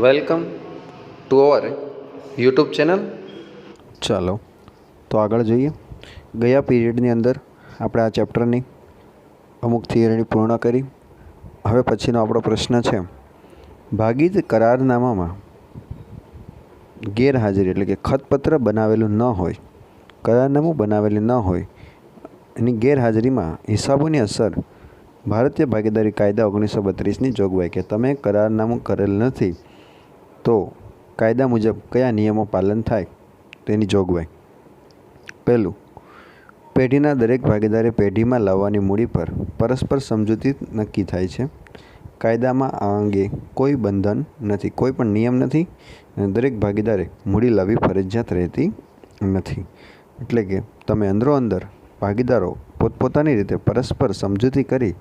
Welcome to our YouTube channel. ચાલો તો આગળ જોઈએ. ગયા પીરિયડની અંદર આપણે આ ચેપ્ટરની અમુક થિયરી પૂર્ણ કરી. હવે પછીનો આપણો પ્રશ્ન છે, ભાગીદ કરારનામામાં ગેરહાજરી એટલે કે ખતપત્ર બનાવેલું ન હોય, કરારનામું બનાવેલું ન હોય, એની ગેરહાજરીમાં હિસાબોની અસર ભારતીય ભાગીદારી કાયદા 1932ની જોગવાઈ કે તમે કરારનામું કરેલ નથી તો કાયદા મુજબ કયા નિયમો પાલન થાય તેની જોગવાઈ. પહેલું, પેઢીના દરેક ભાગીદારે પેઢીમાં લાવવાની મૂડી પર પરસ્પર સમજૂતી નક્કી થાય છે. કાયદામાં આ અંગે કોઈ બંધન નથી, કોઈ પણ નિયમ નથી અને દરેક ભાગીદારે મૂડી લાવવી ફરજિયાત રહેતી નથી. એટલે કે તમે અંદરો-અંદર ભાગીદારો પોતપોતાની રીતે પરસ્પર સમજૂતી કરી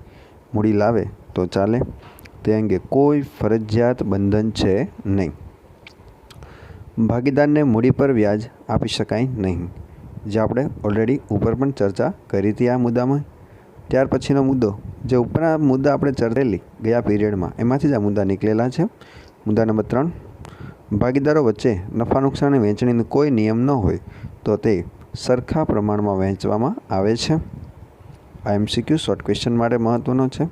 મૂડી લાવે તો ચાલે, તે અંગે કોઈ ફરજિયાત બંધન છે નહીં. ભાગીદારને મૂડી પર વ્યાજ આપી શકાય નહીં, જે આપણે ઓલરેડી ઉપર પણ ચર્ચા કરી હતી આ મુદ્દામાં. ત્યાર પછીનો મુદ્દો, જે ઉપરના મુદ્દા આપણે ચર્ચેલી ગયા પીરિયડમાં એમાંથી જ આ મુદ્દા નીકળેલા છે. મુદ્દા નંબર 3, ભાગીદારો વચ્ચે નફા નુકસાનની વહેંચણીનો કોઈ નિયમ ન હોય તો તે સરખા પ્રમાણમાં વહેંચવામાં આવે છે. આ MCQ શોર્ટ ક્વેશ્ચન માટે મહત્વનો છે.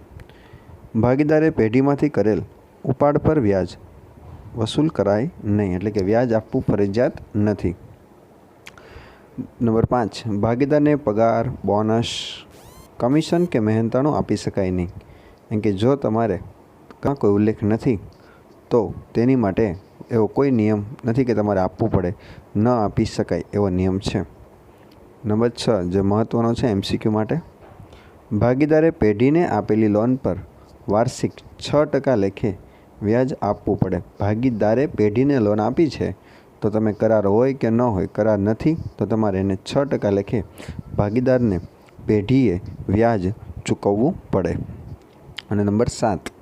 ભાગીદારે પેઢીમાંથી કરેલ ઉપાડ પર વ્યાજ વસૂલ કરાય નહીં, એટલે કે વ્યાજ આપવું ફરજિયાત નથી. નંબર 5, ભાગીદારને પગાર, બોનસ, કમિશન કે મહેનતાણું આપી શકાય નહીં. એમ કે જો તમારે કાં કોઈ ઉલ્લેખ નથી તો તેની માટે એવો કોઈ નિયમ નથી કે તમારે આપવું પડે, ન આપી શકાય એવો નિયમ છે. નંબર 6, જે મહત્ત્વનો છે MCQ માટે, ભાગીદારે પેઢીને આપેલી લોન પર વાર્ષિક 6% લેખે વ્યાજ આપવું પડે. ભાગીદારે પેઢીને લોન આપી છે તો તમે કરાર હોય કે ન હોય, કરાર નથી તો તમારે એને 6% લેખે ભાગીદારને પેઢીએ વ્યાજ ચૂકવવું પડે. અને નંબર 7,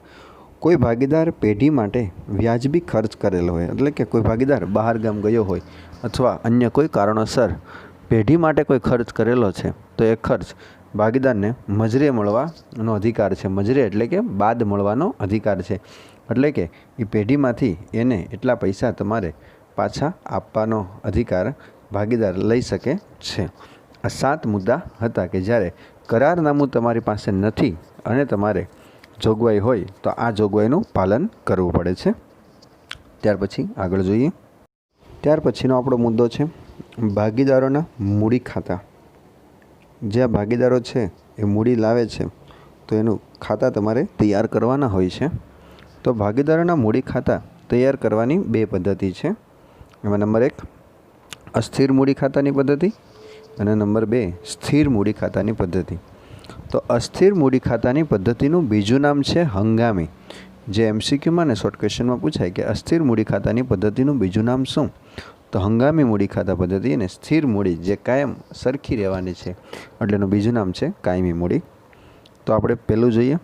કોઈ ભાગીદાર પેઢી માટે વ્યાજબી ખર્ચ કરેલો હોય, એટલે કે કોઈ ભાગીદાર બહાર ગામ ગયો હોય અથવા અન્ય કોઈ કારણોસર પેઢી માટે કોઈ ખર્ચ કરેલો છે તો એ ખર્ચ ભાગીદારને મજરે મળવાનો અધિકાર છે. મજરે એટલે કે બાદ મળવાનો અધિકાર છે. એટલે કે એ પેઢીમાંથી એને એટલા પૈસા તમારે પાછા આપવાનો અધિકાર ભાગીદાર લઈ શકે છે. આ 7 મુદ્દા હતા કે જ્યારે કરારનામું તમારી પાસે નથી અને તમારે જોગવાઈ હોય તો આ જોગવાઈનું પાલન કરવું પડે છે. ત્યાર પછી આગળ જોઈએ. ત્યાર પછીનો આપણો મુદ્દો છે ભાગીદારોના મૂડી ખાતા. જે આ ભાગીદારો છે એ મૂડી લાવે છે તો એનું ખાતા તમારે તૈયાર કરવાના હોય છે. તો ભાગીદારોના મૂડી ખાતા તૈયાર કરવાની 2 પદ્ધતિ છે. એમાં નંબર 1, અસ્થિર મૂડી ખાતાની પદ્ધતિ અને નંબર 2, સ્થિર મૂડી ખાતાની પદ્ધતિ. તો અસ્થિર મૂડી ખાતાની પદ્ધતિનું બીજું નામ છે હંગામી. જે MCQમાં ને શોર્ટ ક્વેશ્ચનમાં પૂછાય કે અસ્થિર મૂડી ખાતાની પદ્ધતિનું બીજું નામ શું, તો હંગામી મૂડી ખાતા પદ્ધતિ. અને સ્થિર મૂડી જે કાયમ સરખી રહેવાની છે એટલે એનું બીજું નામ છે કાયમી મૂડી. તો આપણે પહેલું જોઈએ,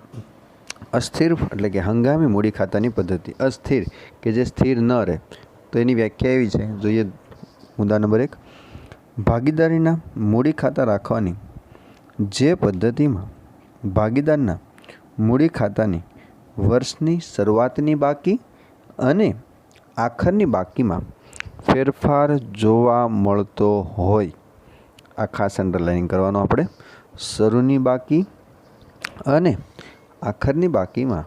અસ્થિર એટલે કે હંગામી મૂડી ખાતાની પદ્ધતિ. અસ્થિર કે જે સ્થિર ન રહે, તો એની વ્યાખ્યા એવી છે, જોઈએ મુદ્દા નંબર 1, ભાગીદારીના મૂડી ખાતા રાખવાની જે પદ્ધતિમાં ભાગીદારના મૂડી ખાતાની વર્ષની શરૂઆતની બાકી અને આખરની બાકીમાં ફેરફાર જોવા મળતો હોય. આ ખાસ અંડરલાઇનિંગ કરવાનું આપણે. શરૂની બાકી અને આખરની બાકીમાં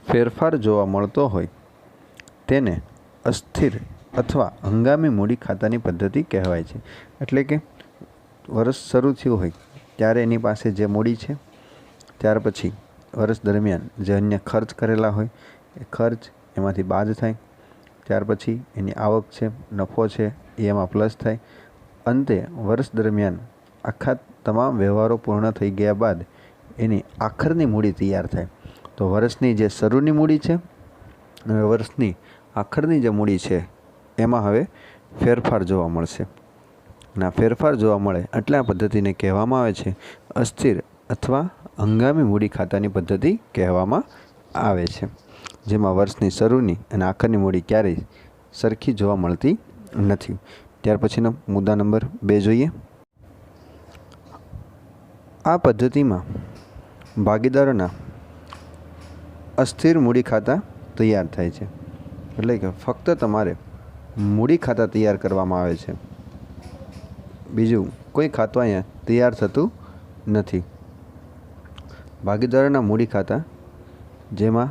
ફેરફાર જોવા મળતો હોય તેને અસ્થિર અથવા હંગામી મૂડી ખાતાની પદ્ધતિ કહેવાય છે. એટલે કે વર્ષ શરૂ થયું હોય ત્યારે એની પાસે જે મૂડી છે, ત્યાર પછી વર્ષ દરમિયાન જે અન્ય ખર્ચ કરેલા હોય એ ખર્ચ એમાંથી બાદ થાય, ત્યાર પછી એની આવક છે, નફો છે એ એમાં પ્લસ થાય. અંતે વર્ષ દરમિયાન આખા તમામ વ્યવહારો પૂર્ણ થઈ ગયા બાદ એની આખરની મૂડી તૈયાર થાય. તો વર્ષની જે શરૂની મૂડી છે અને વર્ષની આખરની જે મૂડી છે એમાં હવે ફેરફાર જોવા મળશે. અને આ ફેરફાર જોવા મળે એટલે આ પદ્ધતિને કહેવામાં આવે છે અસ્થિર અથવા હંગામી મૂડી ખાતાની પદ્ધતિ કહેવામાં આવે છે, જેમાં વર્ષની શરૂની અને આખરની મૂડી ક્યારેય સરખી જોવા મળતી નથી. ત્યાર પછીનો મુદ્દા નંબર 2 જોઈએ. આ પદ્ધતિમાં ભાગીદારોના અસ્થિર મૂડી ખાતા તૈયાર થાય છે. એટલે કે ફક્ત તમારે મૂડી ખાતા તૈયાર કરવામાં આવે છે, બીજું કોઈ ખાતું અહીંયા તૈયાર થતું નથી. ભાગીદારોના મૂડી ખાતા, જેમાં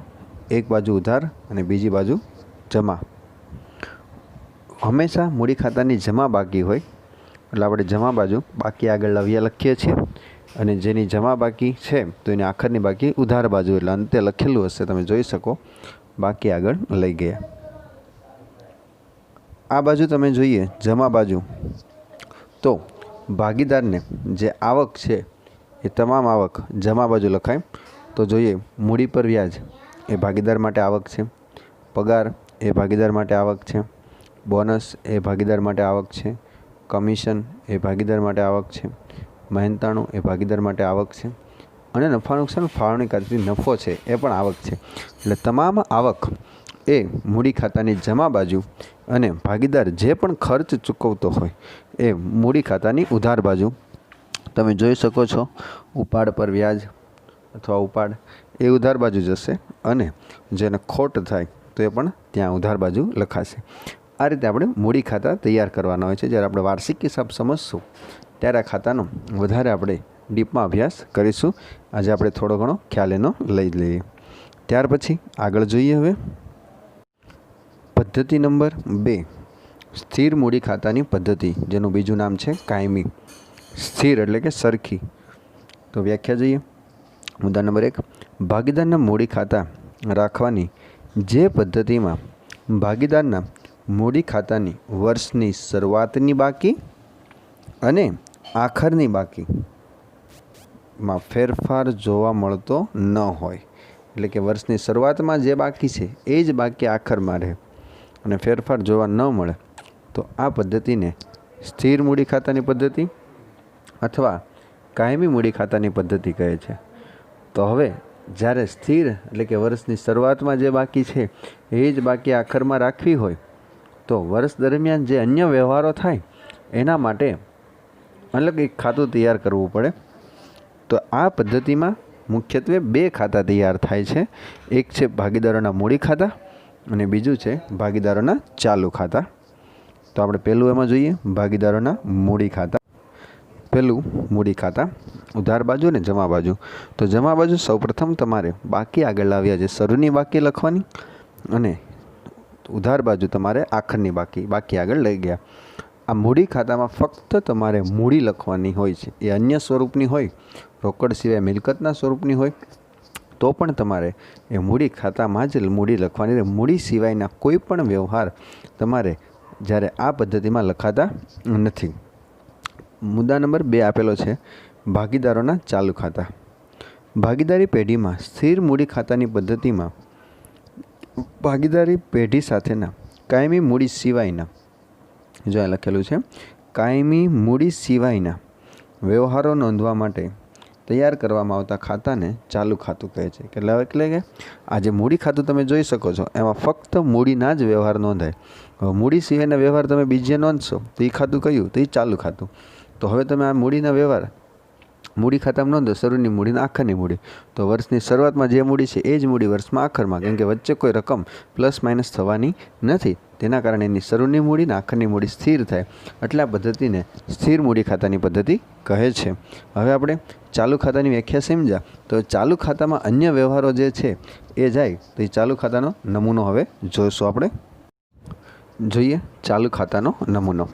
એક બાજુ ઉધાર અને બીજી બાજુ જમા. હંમેશા મૂડી ખાતાની જમા બાકી હોય એટલે આપણે જમા બાજુ બાકી આગળ લાવ્યા લખીએ છીએ, અને જેની જમા બાકી છે તો એની આખરની બાકી ઉધાર બાજુ, એટલે અંતે લખેલું હશે તમે જોઈ શકો, બાકી આગળ લઈ ગયા. આ બાજુ તમે જોઈએ જમા બાજુ, તો ભાગીદારને જે આવક છે એ તમામ આવક જમા બાજુ લખાય. તો જોઈએ મૂડી પર વ્યાજ એ ભાગીદાર માટે આવક છે, પગાર એ ભાગીદાર માટે આવક છે, બોનસ એ ભાગીદાર માટે આવક છે, કમિશન એ ભાગીદાર માટે આવક છે, મહેનતાણું એ ભાગીદાર માટે આવક છે, અને નફા નુકસાન ફાળવણી ખાતાથી નફો છે એ પણ આવક છે. એટલે તમામ આવક એ મૂડી ખાતાની જમા બાજુ, અને ભાગીદાર જે પણ ખર્ચ ચૂકવતો હોય એ મૂડી ખાતાની ઉધાર બાજુ. તમે જોઈ શકો છો ઉપાડ પર વ્યાજ અથવા ઉપાડ એ ઉધાર બાજુ જશે, અને જેને ખોટ થાય તો એ પણ ત્યાં ઉધાર બાજુ લખાશે. આ રીતે આપણે મૂડી ખાતા તૈયાર કરવાના હોય છે. જ્યારે આપણે વાર્ષિક હિસાબ સમજશું ત્યારે આ ખાતાનો વધારે આપણે ડીપમાં અભ્યાસ કરીશું. આજે આપણે થોડો ઘણો ખ્યાલ એનો લઈ લઈએ. ત્યાર પછી આગળ જોઈએ. હવે પદ્ધતિ નંબર 2, સ્થિર મૂડી ખાતાની પદ્ધતિ, જેનું બીજું નામ છે કાયમી. સ્થિર એટલે કે સરખી. તો વ્યાખ્યા જોઈએ. મુદ્દા નંબર 1, ભાગીદારના મૂડી ખાતા રાખવાની જે પદ્ધતિમાં ભાગીદારના મૂડી ખાતાની વર્ષની શરૂઆતની બાકી અને આખરની બાકીમાં ફેરફાર જોવા મળતો ન હોય, એટલે કે વર્ષની શરૂઆતમાં જે બાકી છે એ જ બાકી આખરમાં રહે અને ફેરફાર જોવા ન મળે, તો આ પદ્ધતિને સ્થિર મૂડી ખાતાની પદ્ધતિ અથવા કાયમી મૂડી ખાતાની પદ્ધતિ કહે છે. તો હવે જ્યારે સ્થિર એટલે કે વર્ષની શરૂઆતમાં જે બાકી છે એ જ બાકી આખરમાં રાખવી હોય, તો વર્ષ દરમિયાન જે અન્ય વ્યવહારો થાય એના માટે અલગ એક ખાતું તૈયાર કરવું પડે. તો આ પદ્ધતિમાં મુખ્યત્વે 2 ખાતા તૈયાર થાય છે. એક છે ભાગીદારોના મૂડી ખાતા અને બીજું છે ભાગીદારોના ચાલુ ખાતા. તો આપણે પહેલું એમાં જોઈએ ભાગીદારોના મૂડી ખાતા. પહેલું મૂડી ખાતા, ઉધાર બાજુ અને જમા બાજુ. તો જમા બાજુ સૌપ્રથમ તમારે બાકી આગળ લાવ્યા છે શરૂની બાકી લખવાની, અને ઉધાર બાજુ તમારે આખરની બાકી આગળ લઈ ગયા. આ મૂડી ખાતામાં ફક્ત તમારે મૂડી લખવાની હોય છે. એ અન્ય સ્વરૂપની હોય, રોકડ સિવાય મિલકતના સ્વરૂપની હોય તો પણ તમારે એ મૂડી ખાતામાં જ મૂડી લખવાની. મૂડી સિવાયના કોઈ પણ વ્યવહાર તમારે જ્યારે આ પદ્ધતિમાં લખાતા નથી. મુદ્દા નંબર 2 આપેલો છે ભાગીદારોના ચાલુ ખાતા. ભાગીદારી પેઢીમાં સ્થિર મૂડી ખાતાની પદ્ધતિમાં ભાગીદારી પેઢી સાથેના કાયમી મૂડી સિવાયના, જો આ લખેલું છે, કાયમી મૂડી સિવાયના વ્યવહારો નોંધવા માટે તૈયાર કરવામાં આવતા ખાતાને ચાલુ ખાતું કહે છે. એટલે કે આ જે મૂડી ખાતું તમે જોઈ શકો છો એમાં ફક્ત મૂડીના જ વ્યવહાર નોંધાય. હવે મૂડી સિવાયના વ્યવહાર તમે બીજે નોંધશો તો એ ખાતું કયું? તો એ ચાલુ ખાતું. તો હવે તમે આ મૂડીના વ્યવહાર મૂડી ખાતામાં નોંધો, શરૂની મૂડી ને આખરની મૂડી. તો વર્ષની શરૂઆતમાં જે મૂડી છે એ જ મૂડી વર્ષમાં આખરમાં, કેમ કે વચ્ચે કોઈ રકમ પ્લસ માઇનસ થવાની નથી. તેના કારણે એની શરૂની મૂડી ને આખરની મૂડી સ્થિર થાય. એટલે આ પદ્ધતિને સ્થિર મૂડી ખાતાની પદ્ધતિ કહે છે. હવે આપણે ચાલુ ખાતાની વ્યાખ્યા સમજ્યા. તો ચાલુ ખાતામાં અન્ય વ્યવહારો જે છે એ જાય તો એ ચાલુ ખાતાનો નમૂનો હવે જોઈશું આપણે. જોઈએ ચાલુ ખાતાનો નમૂનો.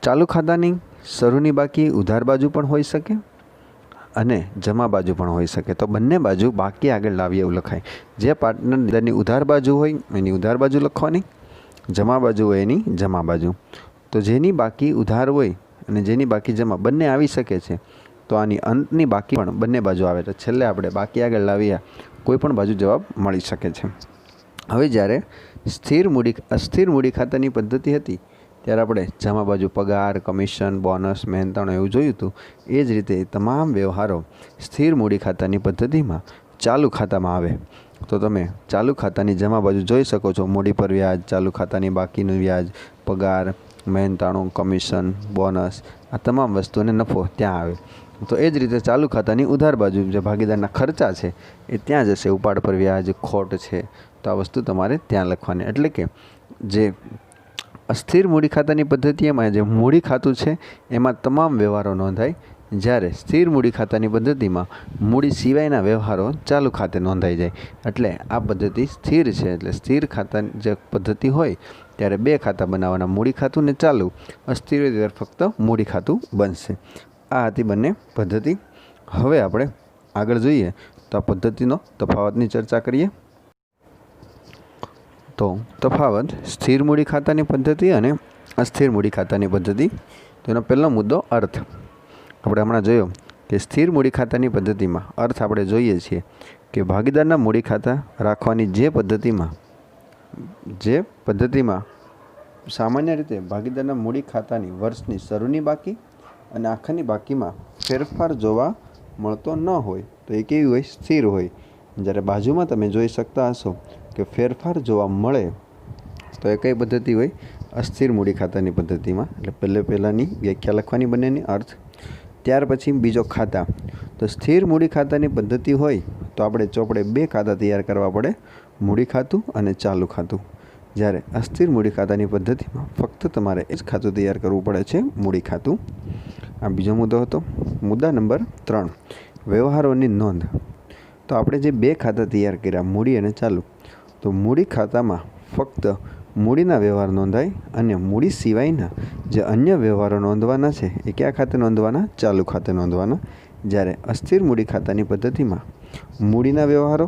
ચાલુ ખાતાની શરૂની બાકી ઉધાર બાજુ પણ હોઈ શકે અને જમા બાજુ પણ હોઈ શકે. તો બંને બાજુ બાકી આગળ લાવીએ એવું લખાય. જે પાર્ટનરની ઉધાર બાજુ હોય એની ઉધાર બાજુ લખવાની, જમા બાજુ હોય એની જમા બાજુ. તો જેની બાકી ઉધાર હોય અને જેની બાકી જમા બંને આવી શકે છે, તો આની અંતની બાકી પણ બંને બાજુ આવે. તો છેલ્લે આપણે બાકી આગળ લાવીએ કોઈ પણ બાજુ જવાબ મળી શકે છે. હવે જ્યારે અસ્થિર મૂડી ખાતાની પદ્ધતિ હતી ત્યારે આપણે જમા બાજુ પગાર, કમિશન, બોનસ, મહેનતાણું એવું જોયું હતું. એ જ રીતે તમામ વ્યવહારો સ્થિર મૂડી ખાતાની પદ્ધતિમાં ચાલુ ખાતામાં આવે. તો તમે ચાલુ ખાતાની જમા બાજુ જોઈ શકો છો, મૂડી પર વ્યાજ, ચાલુ ખાતાની બાકીનું વ્યાજ, પગાર, મહેનતાણું, કમિશન, બોનસ, આ તમામ વસ્તુને નફો ત્યાં આવે. તો એ જ રીતે ચાલુ ખાતાની ઉધાર બાજુ જે ભાગીદારના ખર્ચા છે એ ત્યાં જશે. ઉપાડ પર વ્યાજ, ખોટ છે તો આ વસ્તુ તમારે ત્યાં લખવાની. એટલે કે જે અસ્થિર મૂડી ખાતાની પદ્ધતિ એમાં જે મૂડી ખાતું છે એમાં તમામ વ્યવહારો નોંધાય, જ્યારે સ્થિર મૂડી ખાતાની પદ્ધતિમાં મૂડી સિવાયના વ્યવહારો ચાલુ ખાતે નોંધાઈ જાય. એટલે આ પદ્ધતિ સ્થિર છે. એટલે સ્થિર ખાતાની જે પદ્ધતિ હોય ત્યારે બે ખાતા બનાવવાના, મૂડી ખાતું ને ચાલુ. અસ્થિર હોય ત્યારે ફક્ત મૂડી ખાતું બનશે. આ હતી બંને પદ્ધતિ. હવે આપણે આગળ જોઈએ તો આ પદ્ધતિનો તફાવતની ચર્ચા કરીએ. તો તફાવત સ્થિર મૂડી ખાતાની પદ્ધતિ અને અસ્થિર મૂડી ખાતાની પદ્ધતિ. તો એનો પહેલો મુદ્દો અર્થ. આપણે હમણાં જોયો કે સ્થિર મૂડી ખાતાની પદ્ધતિમાં અર્થ આપણે જોઈએ છીએ કે ભાગીદારના મૂડી ખાતા રાખવાની જે પદ્ધતિમાં સામાન્ય રીતે ભાગીદારના મૂડી ખાતાની વર્ષની શરૂની બાકી અને આખરની બાકીમાં ફેરફાર જોવા મળતો ન હોય તો એ કેવી હોય? સ્થિર હોય. જ્યારે બાજુમાં તમે જોઈ શકતા હશો કે ફેરફાર જોવા મળે તો એ કઈ પદ્ધતિ હોય? અસ્થિર મૂડી ખાતાની પદ્ધતિમાં. એટલે પહેલાંની વ્યાખ્યા લખવાની બંનેની અર્થ. ત્યાર પછી બીજો ખાતા. તો સ્થિર મૂડી ખાતાની પદ્ધતિ હોય તો આપણે ચોપડે બે ખાતા તૈયાર કરવા પડે, મૂડી ખાતું અને ચાલુ ખાતું. જ્યારે અસ્થિર મૂડી ખાતાની પદ્ધતિમાં ફક્ત તમારે એ જ ખાતું તૈયાર કરવું પડે છે, મૂડી ખાતું. આ બીજો મુદ્દો હતો. મુદ્દા નંબર 3, વ્યવહારોની નોંધ. તો આપણે જે બે ખાતા તૈયાર કર્યા, મૂડી અને ચાલુ, તો મૂડી ખાતામાં ફક્ત મૂડીના વ્યવહાર નોંધાય અને મૂડી સિવાયના જે અન્ય વ્યવહારો નોંધવાના છે એ કયા ખાતે નોંધવાના? ચાલુ ખાતે નોંધવાના. જ્યારે અસ્થિર મૂડી ખાતાની પદ્ધતિમાં મૂડીના વ્યવહારો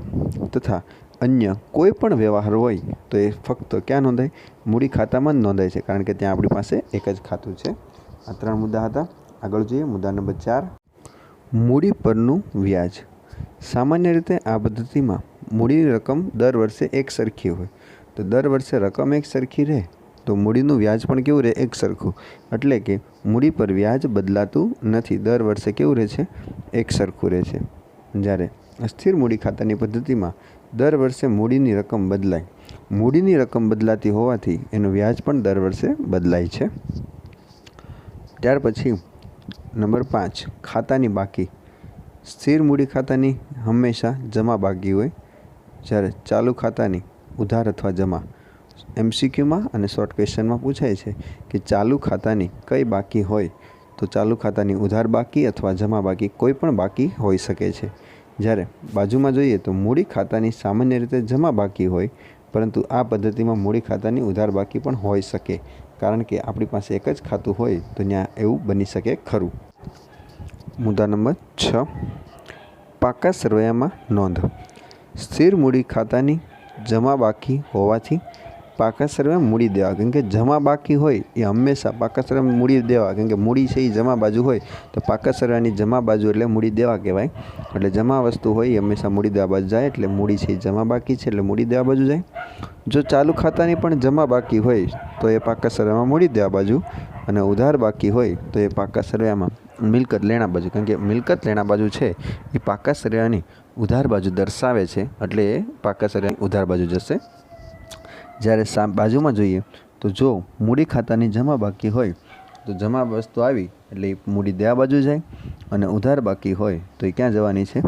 તથા અન્ય કોઈ પણ વ્યવહાર હોય તો એ ફક્ત ક્યાં નોંધાય? મૂડી ખાતામાં જ નોંધાય છે, કારણ કે ત્યાં આપણી પાસે એક જ ખાતું છે. આ 3 મુદ્દા હતા. આગળ જોઈએ મુદ્દા નંબર 4, મૂડી પરનું વ્યાજ. સામાન્ય રીતે આ પદ્ધતિમાં મૂડીની રકમ દર વર્ષે એક સરખી હોય. તો દર વર્ષે રકમ એક સરખી રહે તો મૂડીનું વ્યાજ પણ કેવું રહે? એક સરખું. એટલે કે મૂડી પર વ્યાજ બદલાતું નથી, દર વર્ષે કેવું રહે છે? એક સરખું રહે છે. જ્યારે અસ્થિર મૂડી ખાતાની પદ્ધતિમાં દર વર્ષે મૂડીની રકમ બદલાય. મૂડીની રકમ બદલાતી હોવાથી એનું વ્યાજ પણ દર વર્ષે બદલાય છે. ત્યાર પછી નંબર 5, ખાતાની બાકી. સ્થિર મૂડી ખાતાની હંમેશા જમા બાકી હોય, જ્યારે ચાલુ ખાતાની ઉધાર અથવા જમા. MCQમાં અને શોર્ટ ક્વેશ્ચનમાં પૂછાય છે કે ચાલુ ખાતાની કઈ બાકી હોય? તો ચાલુ ખાતાની ઉધાર બાકી અથવા જમા બાકી કોઈ પણ બાકી હોઈ શકે છે. જ્યારે બાજુમાં જોઈએ તો મૂડી ખાતાની સામાન્ય રીતે જમા બાકી હોય, પરંતુ આ પદ્ધતિમાં મૂડી ખાતાની ઉધાર બાકી પણ હોઈ શકે, કારણ કે આપણી પાસે એક જ ખાતું હોય તો ત્યાં એવું બની શકે ખરું. મુદ્દા નંબર 6, પાકા સરવૈયામાં નોંધ. સ્થિર મૂડી ખાતાની જમા બાકી હોવાથી પાકા સરવૈયા મૂડી દેવા, કેમ કે જમા બાકી હોય એ હંમેશા પાકા સરવૈયા મૂડી દેવા, કેમ કે મૂડી છે એ જમા બાજુ હોય તો પાકા સરવૈયાની જમા બાજુ એટલે મૂડી દેવા કહેવાય. એટલે જમા વસ્તુ હોય એ હંમેશા મૂડી દેવા બાજુ જાય, એટલે મૂડી છે એ જમા બાકી છે એટલે મૂડી દેવા બાજુ જાય. જો ચાલુ ખાતાની પણ જમા બાકી હોય તો એ પાકા સરવૈયામાં મૂડી દેવા બાજુ, અને ઉધાર બાકી હોય તો એ પાકા સરવૈયામાં મિલકત લેણા બાજુ, કારણ કે મિલકત લેણા બાજુ છે એ પાકા સરવૈયાની ઉધાર બાજુ દર્શાવે છે, એટલે એ પાકા સરવૈયાની ઉધાર બાજુ જશે. જ્યારે બાજુમાં જોઈએ તો જો મૂડી ખાતાની જમા બાકી હોય તો જમા વસ્તુ આવી એટલે એ મૂડી દેવા બાજુ જાય, અને ઉધાર બાકી હોય તો એ ક્યાં જવાની છે?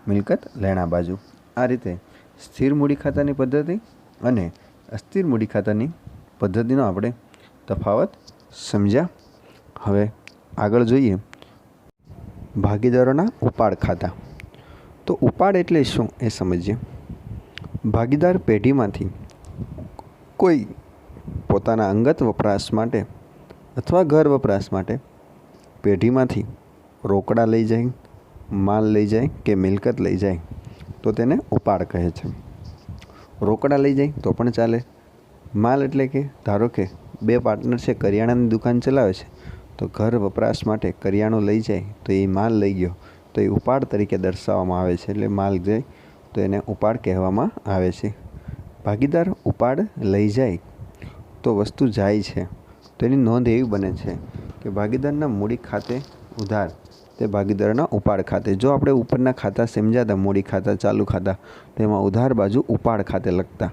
મિલકત લેણા બાજુ. આ રીતે સ્થિર મૂડી ખાતાની પદ્ધતિ અને અસ્થિર મૂડી ખાતાની પદ્ધતિનો આપણે તફાવત સમજ્યા. હવે આગળ જોઈએ ભાગીદારોના ઉપાડ ખાતા. તો ઉપાડ એટલે શું એ સમજીએ. ભાગીદાર પેઢીમાંથી કોઈ પોતાના અંગત વપરાશ માટે અથવા ઘર વપરાશ માટે પેઢીમાંથી રોકડા લઈ જાય, માલ લઈ જાય કે મિલકત લઈ જાય તો તેને ઉપાડ કહે છે. રોકડા લઈ જાય તો પણ ચાલે. માલ એટલે કે ધારો કે બે પાર્ટનર છે, કરિયાણાની દુકાન ચલાવે છે, તો ઘર વપરાશ માટે કરિયાણું લઈ જાય તો એ માલ લઈ ગયો તો એ ઉપાડ તરીકે દર્શાવવામાં આવે છે. એટલે માલ જાય તો એને ઉપાડ કહેવામાં આવે છે. ભાગીદાર ઉપાડ લઈ જાય તો વસ્તુ જાય છે તો એની નોંધ એવી બને છે કે ભાગીદારના મૂડી ખાતે ઉધાર તે ભાગીદારના ઉપાડ ખાતે. જો આપણે ઉપરના ખાતા સમજ્યા હતા, મૂડી ખાતા, ચાલુ ખાતા, તો એમાં ઉધાર બાજુ ઉપાડ ખાતે લખતા.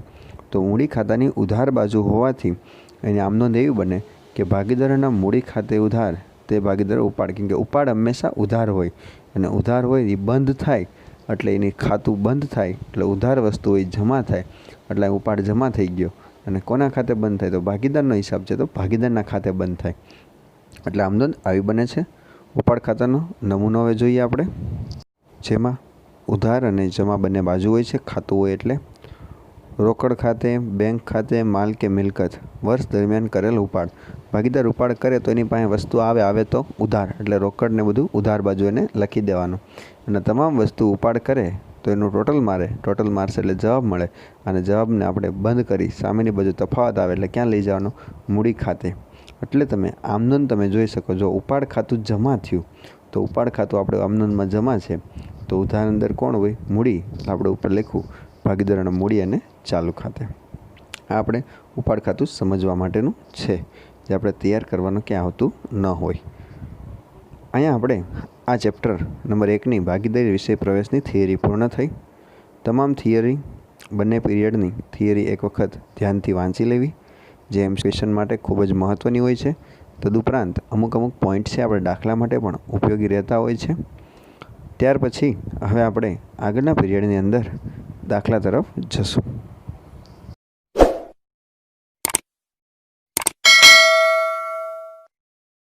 તો મૂડી ખાતાની ઉધાર બાજુ હોવાથી એની આમ નોંધ એવી બને કે ભાગીદારોના મૂડી ખાતે ઉધાર તે ભાગીદાર ઉપાડ, કેમ કે ઉપાડ હંમેશા ઉધાર હોય અને ઉધાર હોય એ બંધ થાય એટલે એની ખાતું બંધ થાય એટલે ઉધાર વસ્તુ હોય જમા થાય એટલે ઉપાડ જમા થઈ ગયો. અને કોના ખાતે બંધ થાય તો ભાગીદારનો હિસાબ છે તો ભાગીદારના ખાતે બંધ થાય. એટલે આમ નોંધ આવી બને છે. ઉપાડ ખાતાનો નમૂનો હવે જોઈએ આપણે, જેમાં ઉધાર અને જમા બંને બાજુ હોય છે. ખાતું હોય એટલે રોકડ ખાતે, બેંક ખાતે, માલ કે મિલકત, વર્ષ દરમિયાન કરેલ ઉપાડ. ભાગીદાર ઉપાડ કરે તો એની પાસે વસ્તુ આવે તો ઉધાર, એટલે રોકડ ને બધું ઉધાર બાજુ એને લખી દેવાનું. અને તમામ વસ્તુ ઉપાડ કરે તો એનું ટોટલ મારશે એટલે જવાબ મળે. અને જવાબને આપણે બંધ કરી સામેની બાજુ તફાવત આવે એટલે ક્યાં લઈ જવાનું? મૂડી ખાતે. એટલે તમે આમનોંધ તમે જોઈ શકો, જો ઉપાડ ખાતું જમા થયું તો ઉપાડ ખાતું આપણે આમનોંધમાં જમા છે તો ઉધાર અંદર કોણ હોય? મૂડી. આપણે ઉપર લખવું ભાગીદારોના મૂડી અને ચાલુ ખાતે. આ આપણે ઉપાડ ખાતું સમજવા માટેનું છે, જે આપણે તૈયાર કરવાનું ક્યાં આવતું ન હોય. અહીંયા આપણે આ ચેપ્ટર નંબર 1ની ભાગીદારી વિષય પ્રવેશની થિયરી પૂર્ણ થઈ. તમામ થિયરી બંને પીરિયડની થિયરી એક વખત ધ્યાનથી વાંચી લેવી, જે ક્વેશ્ચન માટે ખૂબ જ મહત્ત્વની હોય છે. તદુપરાંત અમુક પોઈન્ટ છે આપણે દાખલા માટે પણ ઉપયોગી રહેતા હોય છે. ત્યાર પછી હવે આપણે આગળના પીરિયડની અંદર દાખલા તરફ જશું.